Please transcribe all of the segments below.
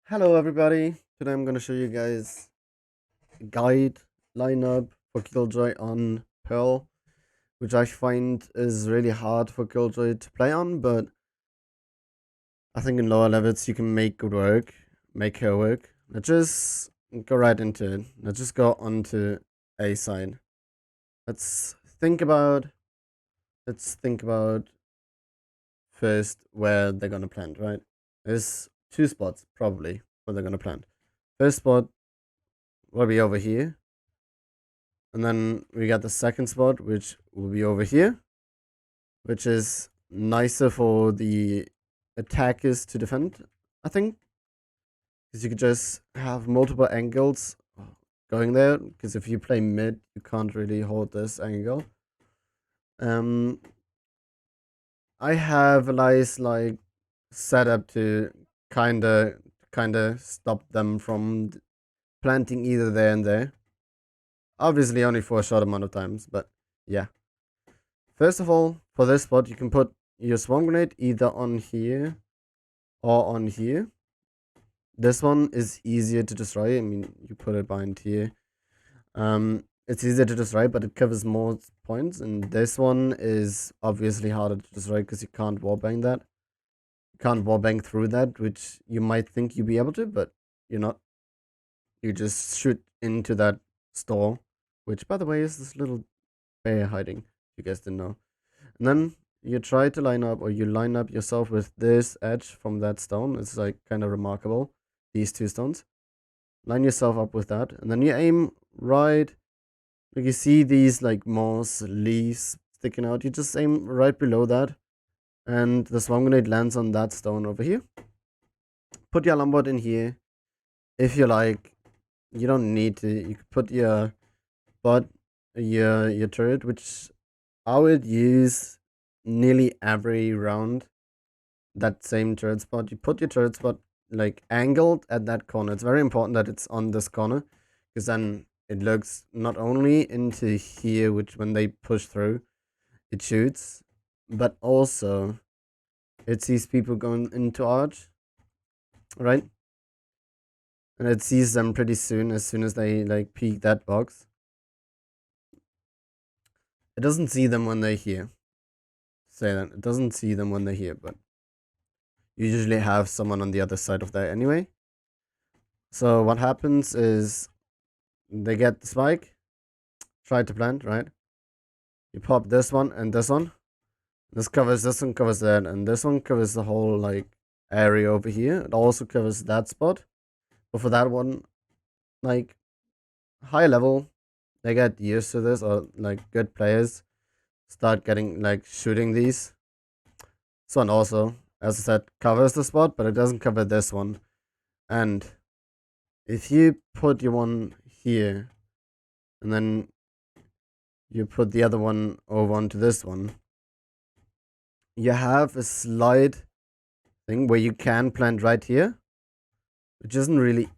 Hello everybody, today I'm gonna show you guys a guide lineup for Killjoy on Pearl, which I find is really hard for Killjoy to play on, but I think in lower levels you can make it work, make her work. Let's just go right into it. Let's just go onto A side. Let's think about first where they're gonna plant, right? There's two spots probably where they're gonna plant. First spot will be over here. And then we got the second spot, which will be over here, which is nicer for the attackers to defend, I think. Because you could just have multiple angles going there. Because if you play mid, you can't really hold this angle. I have a nice like setup to kinda stop them from planting either there and there. Obviously only for a short amount of times, but yeah. First of all, for this spot, you can put your swarm grenade either on here or on here. This one is easier to destroy. I mean, you put it behind here. It's easier to destroy, but it covers more points. And this one is obviously harder to destroy because you can't wallbang that. You can't wallbang through that, which you might think you'd be able to, but you're not. You just shoot into that store, which, by the way, is this little bear hiding. You guys didn't know. And then you try to line up, or you line up yourself with this edge from that stone. It's like kind of remarkable, these two stones. Line yourself up with that, and then you aim right. Like you see these like moss leaves sticking out. You just aim right below that, and the swarm grenade lands on that stone over here. Put your alarm bot in here. If you like, you don't need to. You could put your bot, your turret, which I would use nearly every round. That same turret spot. You put your turret spot like angled at that corner. It's very important that it's on this corner, because then it looks not only into here, which when they push through, it shoots, but also it sees people going into arch, right? And it sees them pretty soon, as soon as they like peek that box. It doesn't see them when they're here. Say that. It doesn't see them when they're here, but you usually have someone on the other side of that anyway. So what happens is they get the spike, try to plant, right? You pop this one and this one. This covers this one, covers that, and this one covers the whole like area over here. It also covers that spot. But for that one, like high level, they get used to this, or like good players start getting like shooting these. This one also, as I said, covers the spot, but it doesn't cover this one. And if you put your one here, and then you put the other one over onto this one, you have a slide thing where you can plant right here, which isn't really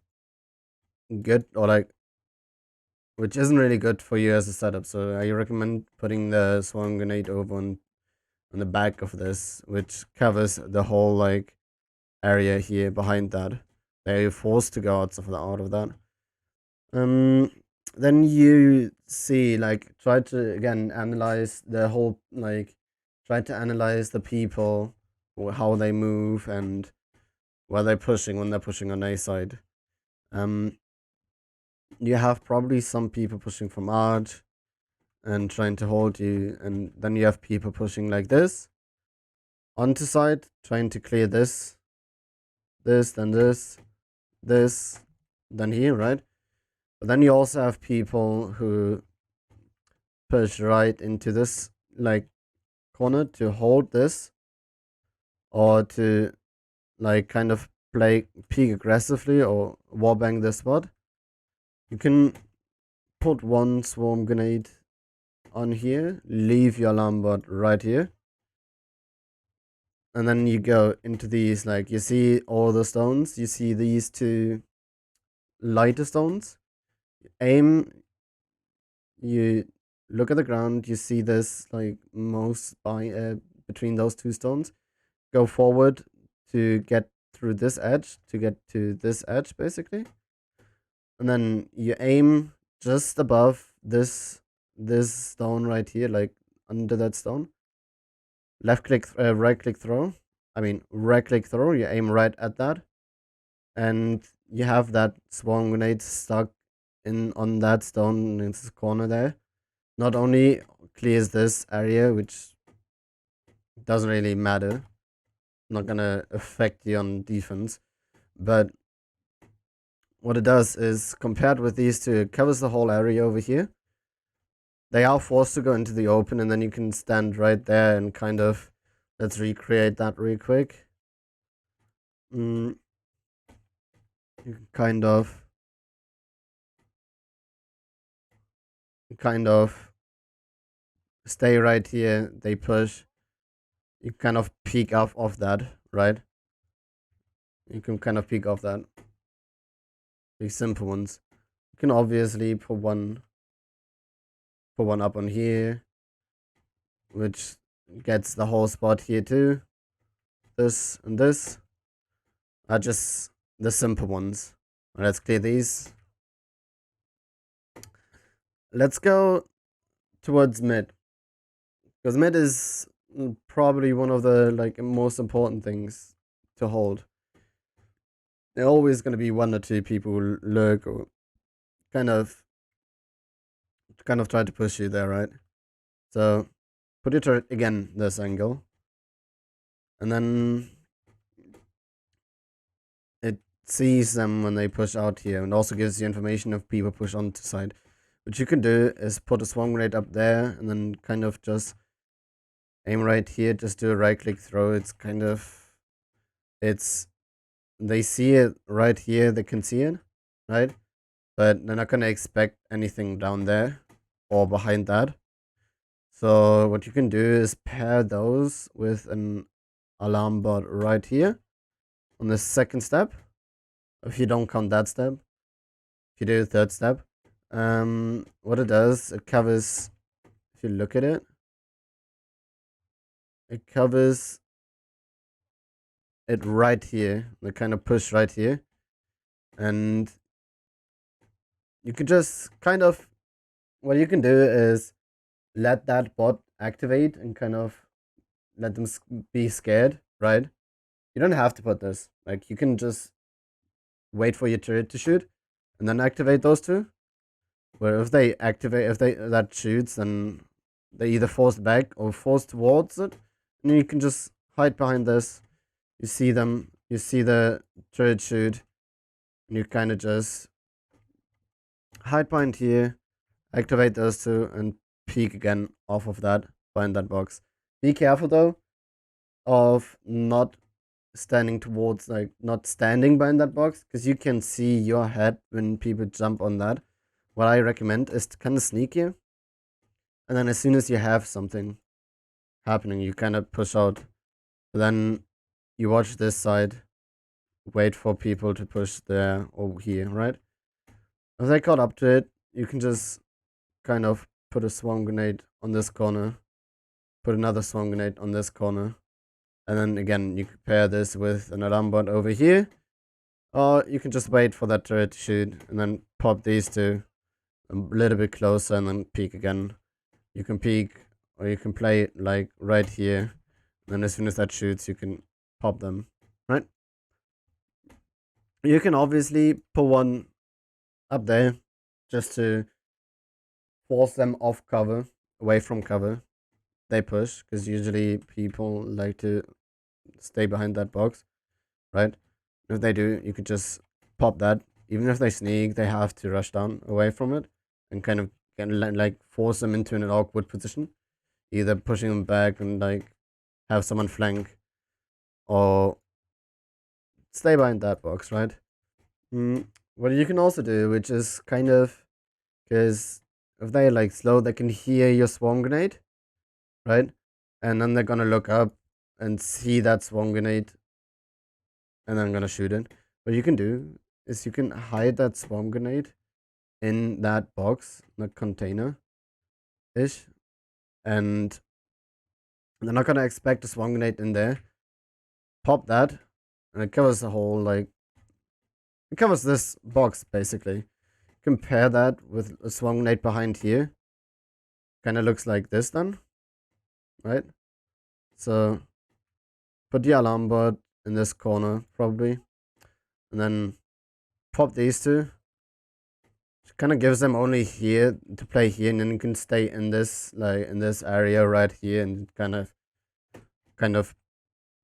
good, or like, which isn't really good for you as a setup. So I recommend putting the swarm grenade over on the back of this, which covers the whole like area here behind that. They're forced to go out of that. Then you see like try to again analyze the whole like try to analyze the people, how they move, and where they're pushing when they're pushing on A side. You have probably some people pushing from arch and trying to hold you, and then you have people pushing like this onto side, trying to clear this, then this, then here, right? But then you also have people who push right into this like corner to hold this, or to like kind of play peek aggressively or wallbang this spot. You can put one swarm grenade on here, leave your alarm bot right here. And then you go into these, like, you see all the stones, you see these two lighter stones. Aim, you look at the ground, you see this, like, most by between those two stones. Go forward to get through this edge, to get to this edge, basically. And then you aim just above this stone right here, like under that stone. Left click, right click throw. I mean, right click throw. You aim right at that, and you have that swarm grenade stuck in on that stone in this corner there. Not only clears this area, which doesn't really matter, not gonna affect you on defense, but what it does is, compared with these two, it covers the whole area over here. They are forced to go into the open, and then you can stand right there and kind of, let's recreate that real quick. You can kind of stay right here. They push. You kind of peek off of that, right? You can kind of peek off that. These simple ones. You can obviously put one up on here, which gets the whole spot here too. This and this are just the simple ones. Let's clear these. Let's go towards mid, because mid is probably one of the most important things to hold. There are always going to be one or two people who lurk or kind of try to push you there, right? So put your turret again this angle, and then it sees them when they push out here, and also gives you information if people push onto side. What you can do is put a swarm grenade up there, and then kind of just aim right here. Just do a right click throw. They see it right here. They can see it, right? But they're not gonna expect anything down there or behind that. So what you can do is pair those with an alarm bot right here on the second step. If you don't count that step, if you do the third step, what it does, it covers. If you look at it, it covers it right here. They kind of push right here, and you can just kind of, what you can do is let that bot activate and kind of let them be scared, right? You don't have to put this. Like, you can just wait for your turret to shoot and then activate those two. Where if they activate, if they that shoots, then they either force back or force towards it, and you can just hide behind this. You see them, you see the turret shoot, and you kind of just hide behind here, activate those two, and peek again off of that, behind that box. Be careful though of not standing towards, not standing behind that box, because you can see your head when people jump on that. What I recommend is to kind of sneak here, and then as soon as you have something happening, you kind of push out. Then you watch this side, wait for people to push there or here, right? If they caught up to it, you can just kind of put a swarm grenade on this corner, put another swarm grenade on this corner, and then again you pair this with an alarm bot over here, or you can just wait for that turret to shoot and then pop these two a little bit closer and then peek again. You can peek, or you can play like right here, and then as soon as that shoots, you can pop them, right? You can obviously put one up there just to force them off cover, away from cover. They push, because usually people like to stay behind that box, right? If they do, you could just pop that. Even if they sneak, they have to rush down away from it and kind of force them into an awkward position, either pushing them back and have someone flank, or stay behind that box, right? What you can also do, which is kind of, because if they like slow, they can hear your swarm grenade, right? And then they're gonna look up and see that swarm grenade, and then gonna shoot it. What you can do is you can hide that swarm grenade in that box, that container ish, and they're not gonna expect a swarm grenade in there. Pop that, and it covers the whole like it covers this box basically. Compare that with a swarm grenade behind here. Kind of looks like this then, right? So put the alarm bot in this corner probably, and then pop these two. Kind of gives them only here to play here, and then you can stay in this like in this area right here and kind of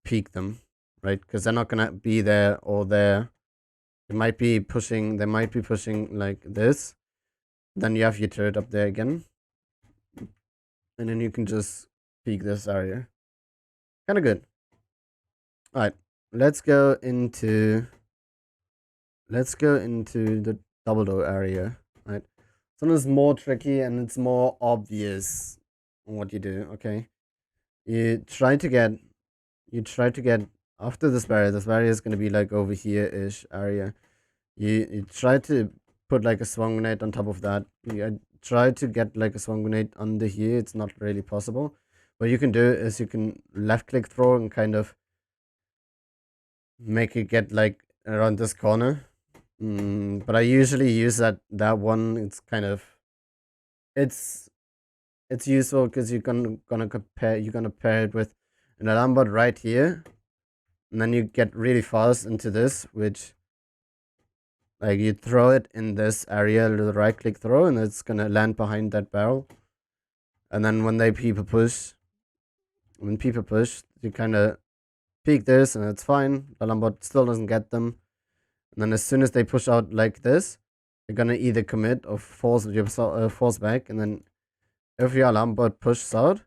peek them, right? Because they're not gonna be there or there. They might be pushing. They might be pushing like this. Then you have your turret up there again, and then you can just peek this area. Kind of good. All right, let's go into the double door area. Right, so it's more tricky and it's more obvious what you do. Okay, you try to get after this barrier. This barrier is gonna be like over here ish area. You try to put like a swarm grenade on top of that. You try to get like a swarm grenade under here. It's not really possible. What you can do is you can left click throw and kind of make it get like around this corner. But I usually use that one. It's kind of it's useful because you're gonna pair it with an alarm bot right here, and then you get really fast into this, which like you throw it in this area, the right click throw, and it's gonna land behind that barrel. And then when people push, you kind of peek this, and it's fine. The alarm bot still doesn't get them. And then as soon as they push out like this, they're gonna either commit or force back. And then if your alarm bot pushes out,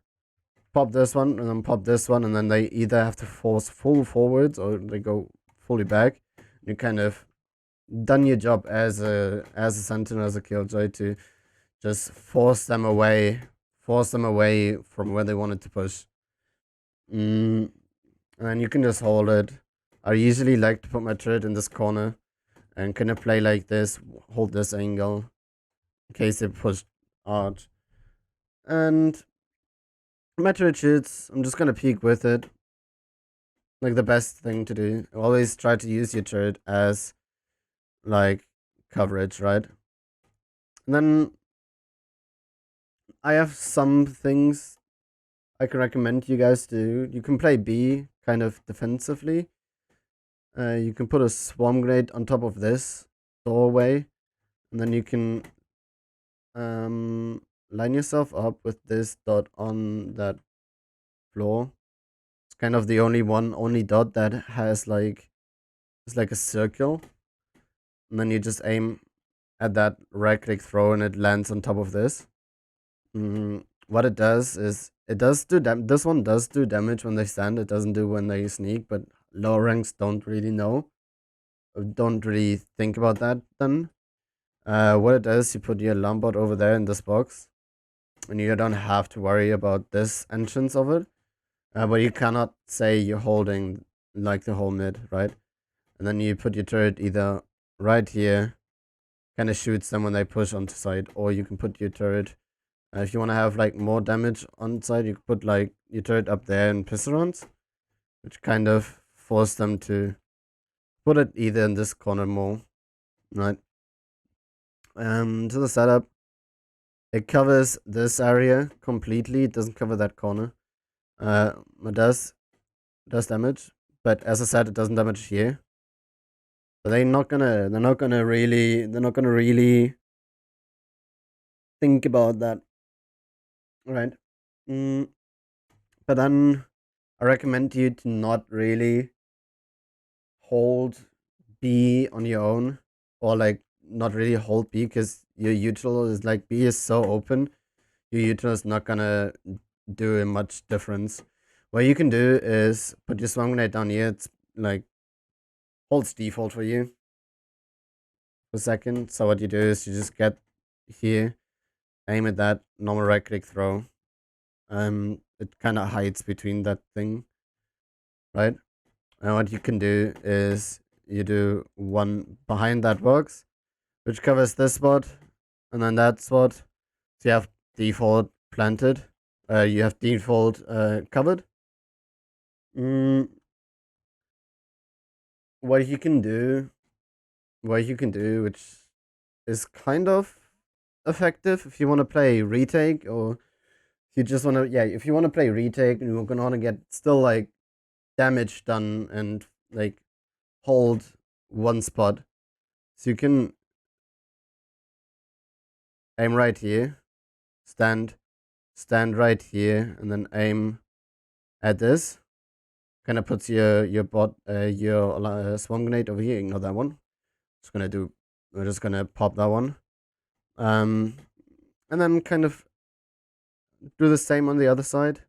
pop this one and then pop this one, and then they either have to force full forwards or they go fully back. You kind of done your job as a sentinel, as a killjoy, to just force them away from where they wanted to push. And then you can just hold it. I usually like to put my turret in this corner and kind of play like this, hold this angle in case they push out. And my turret shoots, I'm just gonna peek with it. Like the best thing to do. Always try to use your turret as like coverage, right? And then I have some things I can recommend you guys do. You can play B kind of defensively. You can put a swarm grenade on top of this doorway, and then you can line yourself up with this dot on that floor. It's kind of the only dot that has like it's like a circle, and then you just aim at that right click throw, and it lands on top of this. What it does is it does do this one does do damage when they stand. It doesn't do when they sneak, but lower ranks don't really know, don't really think about that. Then what it does, you put your alarm bot over there in this box, and you don't have to worry about this entrance of it. But you cannot say you're holding like the whole mid, right? And then you put your turret either right here, kind of shoots them when they push onto side, or you can put your turret. If you want to have like more damage on side, you can put like your turret up there in pistol rounds, which kind of force them to put it either in this corner more, right? To the setup, it covers this area completely. It doesn't cover that corner. It does damage, but as I said, it doesn't damage here. So they're not gonna really think about that, right? But then I recommend you to not really hold B on your own, or like not really hold B, because your util is like B is so open. Your util is not gonna do much difference. What you can do is put your swarm grenade down here. It's like holds default for you for a second. So what you do is you just get here aim at that, normal right click throw. It kind of hides between that thing, right? And what you can do is you do one behind that box, which covers this spot, and then that spot. So you have default planted. You have default covered. Mm, what you can do, which is kind of effective if you want to play retake, or if you just want to, yeah, if you want to play retake and you're gonna want to get still like damage done and like hold one spot, so you can aim right here, stand right here, and then aim at this. Kind of puts your bot your swarm grenade over here. Ignore that one. We're just gonna pop that one. And then kind of do the same on the other side,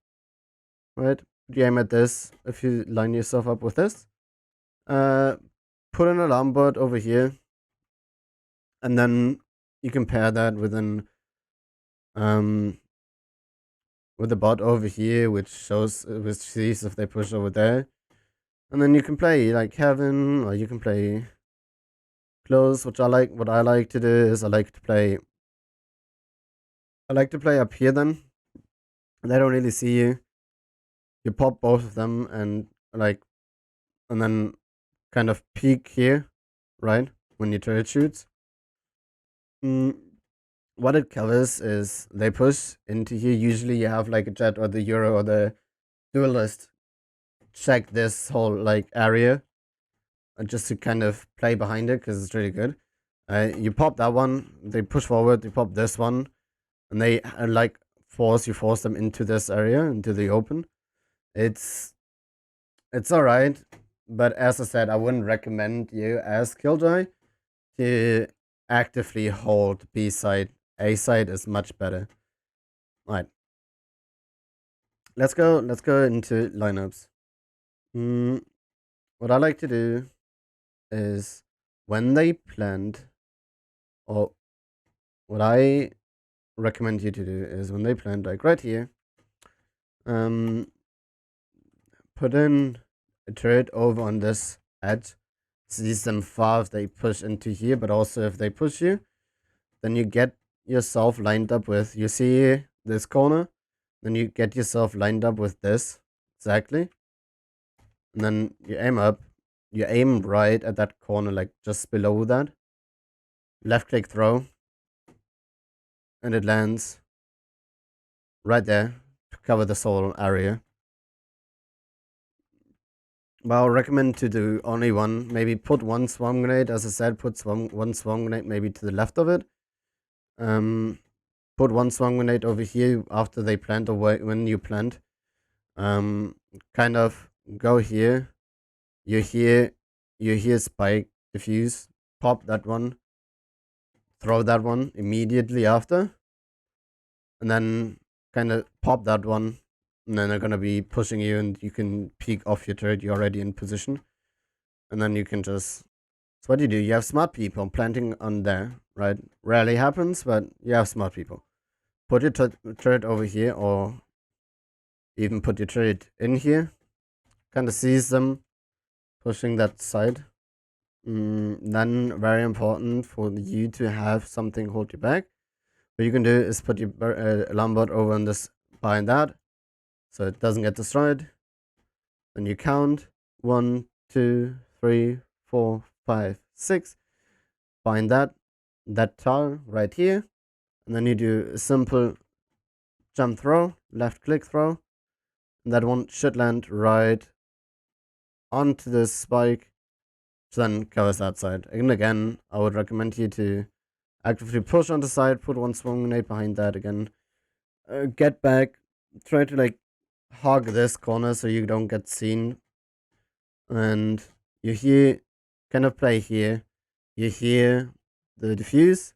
right? You aim at this. If you line yourself up with this, put an alarm bot over here, and then you can pair that with an with the bot over here, which sees if they push over there, and then you can play like heaven, or you can play close. What I like to do is I like to play up here. Then they don't really see you. You pop both of them and then kind of peek here, right? When your turret shoots. Mm, what it covers is they push into here. Usually you have like a jet or the Euro or the duelist check this whole like area just to kind of play behind it because it's really good. You pop that one, they push forward, you pop this one, and they like force them into this area, into the open. It's alright, but as I said, I wouldn't recommend you as Killjoy to actively hold B side. A side is much better. Alright. Let's go into lineups. What I like to do is when they plant, or what I recommend you to do is when they plant, like right here, put in a turret over on this edge. Sees them far if they push into here, but also if they push you, then you get yourself lined up with, you see this corner, then you get yourself lined up with this exactly, and then you aim up, you aim right at that corner, like just below that, left click throw, and it lands right there to cover this whole area. Well, I recommend to do only one. Maybe put one swarm grenade. As I said, put one swarm grenade maybe to the left of it. Put one swarm grenade over here after they plant or when you plant. Kind of go here. You hear spike diffuse. Pop that one. Throw that one immediately after. And then kind of pop that one. And then they're going to be pushing you and you can peek off your turret. You're already in position. And then you can just... So what do? You have smart people planting on there, right? Rarely happens, but you have smart people. Put your turret over here, or even put your turret in here. Kind of sees them pushing that side. Then very important for you to have something hold you back. What you can do is put your alarm bot over on this behind that, so it doesn't get destroyed. Then you count 1, 2, 3, 4, 5, 6. Find that tower right here, and then you do a simple jump throw, left click throw, and that one should land right onto this spike, which then covers that side. And again, I would recommend you to actively push on the side, put one swarm grenade behind that again, get back, try to like hog this corner so you don't get seen, and you hear kind of play here. You hear the diffuse,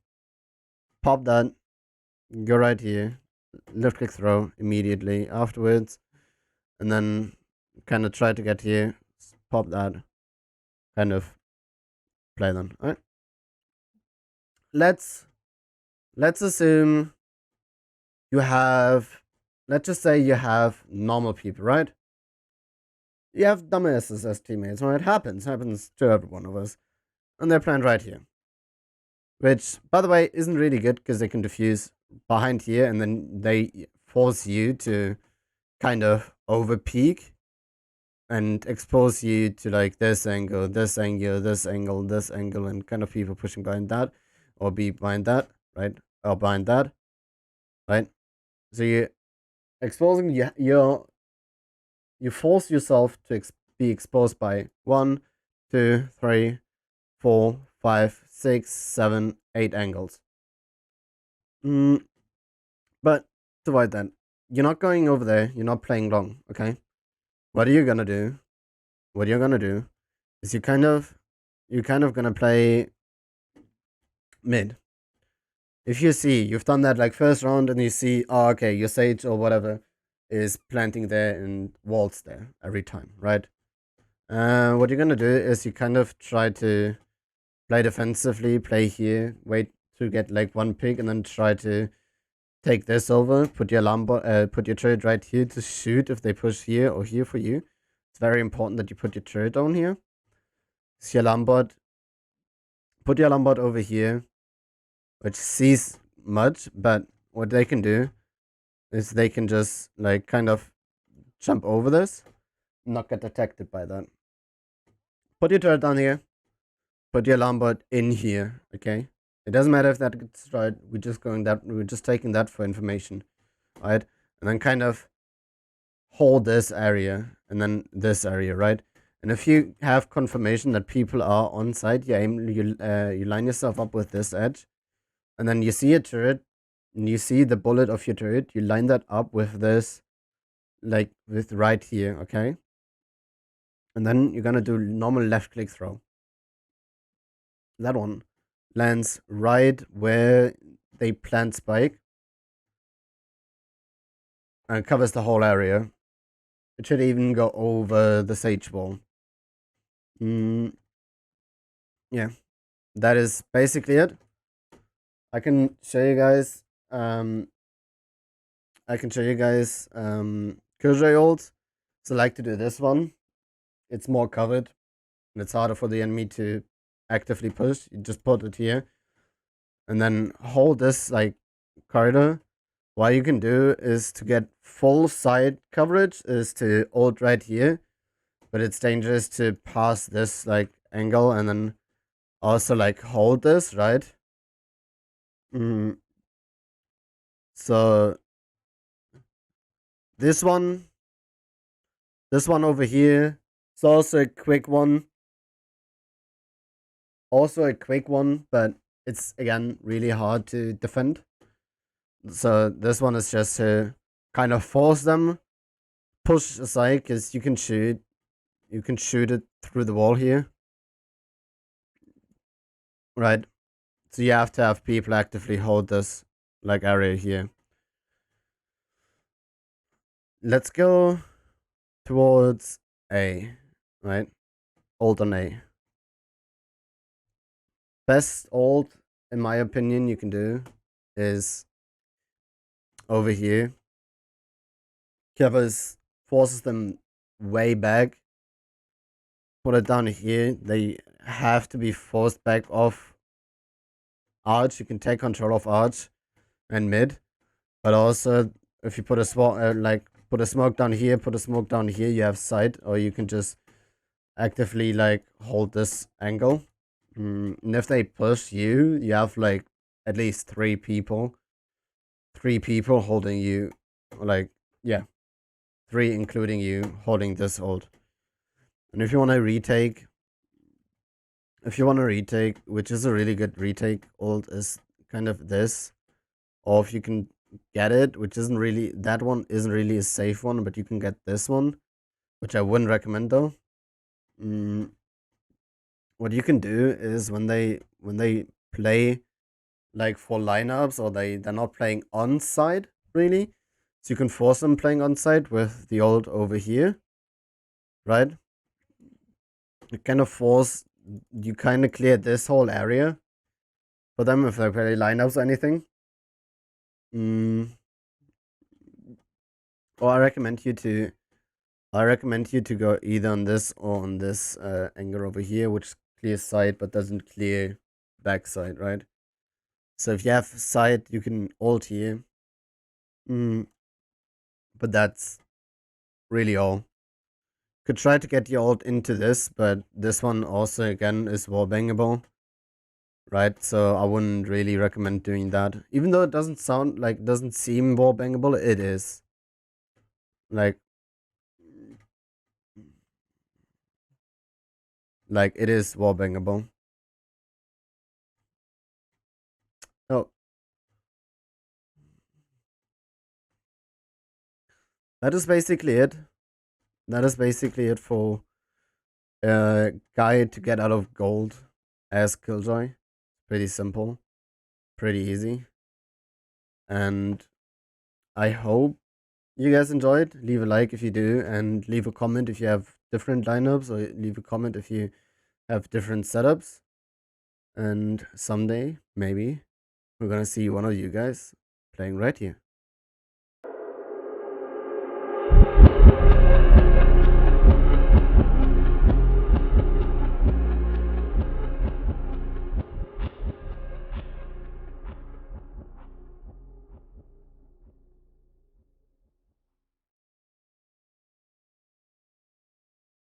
pop that, go right here, left click throw immediately afterwards, and then kind of try to get here, pop that, kind of play them. Alright. Let's assume you have, let's just say you have normal people, right? You have dumbasses as teammates, right? Happens to every one of us. And they're planned right here. Which, by the way, isn't really good because they can diffuse behind here and then they force you to kind of over peak and expose you to like this angle, this angle, this angle, this angle, and kind of people pushing behind that or be behind that, right? Or behind that, right? So you exposing you force yourself to be exposed by 1, 2, 3, 4, 5, 6, 7, 8 angles. Mm, but to avoid that, you're not going over there. You're not playing long. Okay. What are you gonna do? What you're gonna do is you're kind of gonna play mid. If you see you've done that like first round and you see, oh, okay, your sage or whatever is planting there and walls there every time, right? What you're gonna do is you kind of try to play defensively, play here, wait to get like one pick, and then try to take this over. Put your put your turret right here to shoot if they push here or here for you. It's very important that you put your turret down here. So your Lambot, put your Lambot over here, which sees much, but what they can do is they can just like kind of jump over this, not get detected by that. Put your turret down here. Put your Lambot in here. Okay. It doesn't matter if that gets destroyed. We're just taking that for information, right? And then kind of hold this area and then this area, right? And if you have confirmation that people are on site, you line yourself up with this edge, and then you see a turret, and you see the bullet of your turret. You line that up with this, like with right here, okay? And then you're gonna do normal left click throw. That one lands right where they plant spike and covers the whole area. It should even go over the sage wall. Yeah, that is basically it. I can show you guys. I can show you guys Killjoy ult. So I like to do this one. It's more covered, and it's harder for the enemy to actively push. You just put it here, and then hold this like corridor. What you can do is to get full side coverage is to ult right here, but it's dangerous to pass this like angle and then also like hold this, right? Mm. So this one over here, it's also a quick one. Also a quick one, but it's again really hard to defend. So this one is just to kind of force them push aside because you can shoot it through the wall here, right? So you have to have people actively hold this like area here. Let's go towards A, right? Ult on A. Best ult, in my opinion, you can do is over here. Covers, forces them way back. Put it down here. They have to be forced back off arch. You can take control of arch and mid, but also if you put a put a smoke down here, put a smoke down here, you have sight, or you can just actively like hold this angle. And if they push you, you have like at least three people holding you, like yeah, three including you holding this hold. And if you want to retake, which is a really good retake ult, is kind of this, or if you can get it, which isn't really, that one isn't really a safe one, but you can get this one, which I wouldn't recommend though. What you can do is when they play like for lineups, or they're not playing on side really, so you can force them playing on side with the ult over here, right? You kind of force, you kind of clear this whole area for them if they play lineups or anything. Or I recommend you to go either on this or on this angle over here, which clears side but doesn't clear backside, right? So if you have side, you can alt here. But that's really all. Could try to get the alt into this, but this one also again is wallbangable, right? So I wouldn't really recommend doing that. Even though it doesn't sound like doesn't seem wallbangable, it is. Like it is wallbangable. Oh, that is basically it. That is basically it for guide to get out of gold as Killjoy. Pretty simple, pretty easy, and I hope you guys enjoyed. Leave a like if you do, and leave a comment if you have different lineups, or leave a comment if you have different setups. And someday, maybe, we're gonna see one of you guys playing right here.